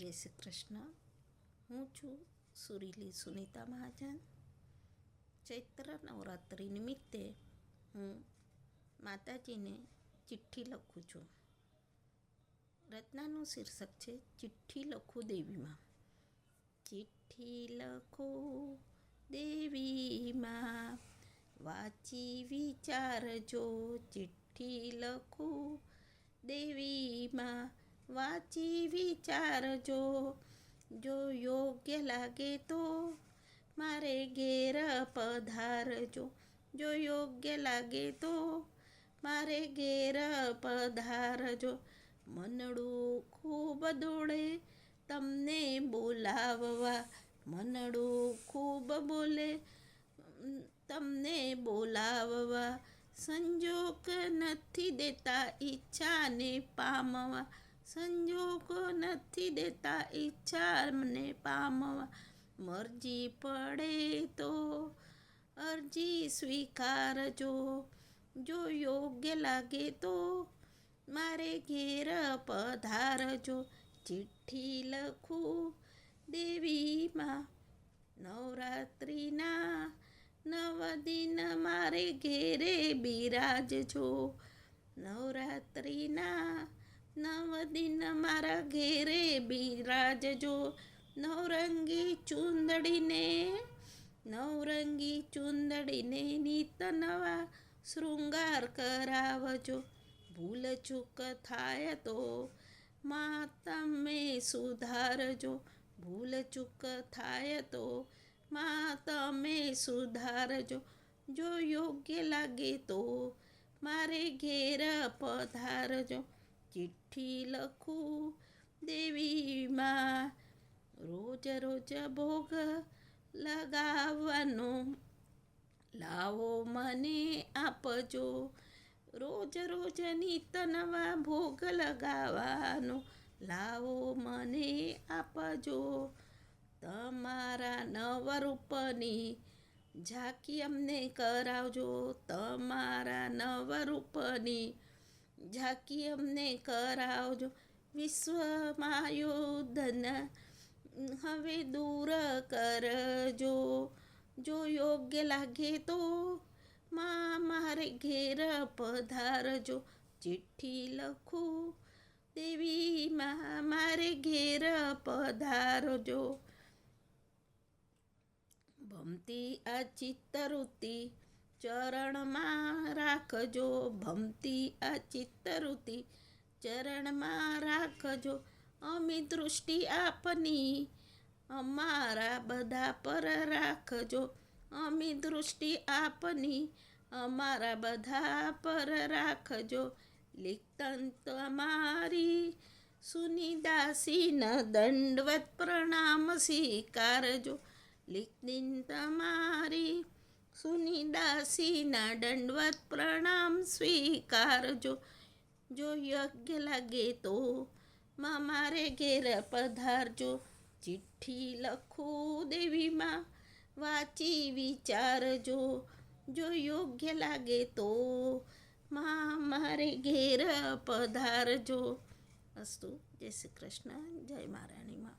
જય શ્રી કૃષ્ણ. હું છું સુરીલી સુનીતા મહાજન. ચૈત્ર નવરાત્રિ નિમિત્તે હું માતાજીને ચિઠ્ઠી લખું છું. રચનાનું શીર્ષક છે ચિઠ્ઠી લખું દેવીમાં. ચિઠ્ઠી લખું દેવીમાં, વાંચી વિચારજો. ચિઠ્ઠી લખું દેવીમાં, વાંચી વિચારજો. જો યોગ્ય લાગે તો મારે ઘેર પધારજો. જો યોગ્ય લાગે તો મારે ઘેર પધારજો. મનડું ખૂબ દોડે તમને બોલાવવા, મનડું ખૂબ બોલે તમને બોલાવવા. સંજોગ નથી દેતા ઈચ્છાને પામવા, સંજોગ નથી દેતા ઈચ્છાને પામવા. મરજી પડે તો અરજી સ્વીકારજો. જો યોગ્ય લાગે તો મારે ઘેર પધારજો. ચિઠ્ઠી લખું દેવીમાં, નવરાત્રિના 9 દિન મારે ઘેરે બિરાજજો. નવરાત્રિના 9 દિન મારા ઘેરે બિરાજજો. નવરંગી ચૂંદડીને નિત નવા શૃંગાર કરાવજો. ભૂલ ચૂક થાય તો માં તમે સુધારજો. ભૂલ ચૂક થાય તો માં તમે સુધારજો. જો યોગ્ય લાગે તો મારે ઘેર પધારજો. ચિઠ્ઠી લખું દેવીમાં, રોજ રોજ ભોગ લગાવવાનો લાવો મને આપજો. રોજ રોજ નિત નવા ભોગ લગાવવાનો લાવો મને આપજો. તમારા નવરૂપની ઝાંકી અમને કરાવજો. તમારા નવરૂપની ઝાંકી અમને કરાવજો. વિશ્વમાં યુદ્ધન હવે દૂર કરજો. જો યોગ્ય લાગે તો માં મારે ઘેર પધારજો. ચિઠ્ઠી લખું દેવીમાં, મારે ઘેર પધારજો. ભમતી આ ચિત્તવૃત્તિ ચરણમાં રાખજો. ભમતી આ ચિત્તવૃત્તિ ચરણમાં રાખજો. અમી દૃષ્ટિ આપની અમારા બધા પર રાખજો. અમી દૃષ્ટિ આપની અમારા બધા પર રાખજો. લિખતન તમારી સુનિદાસીન દંડવત પ્રણામ સ્વીકારજો. લિખતિન તમારી સુનિદાસીના દંડવત પ્રણામ સ્વીકારજો. જો યોગ્ય લાગે તો માં મારે ઘેર પધારજો. ચિઠ્ઠી લખું દેવીમાં, વાંચી વિચારજો. જો યોગ્ય લાગે તો માં મારે ઘેર પધારજો. અસ્તુ. જય શ્રી કૃષ્ણ. જય મહારાણીમાં.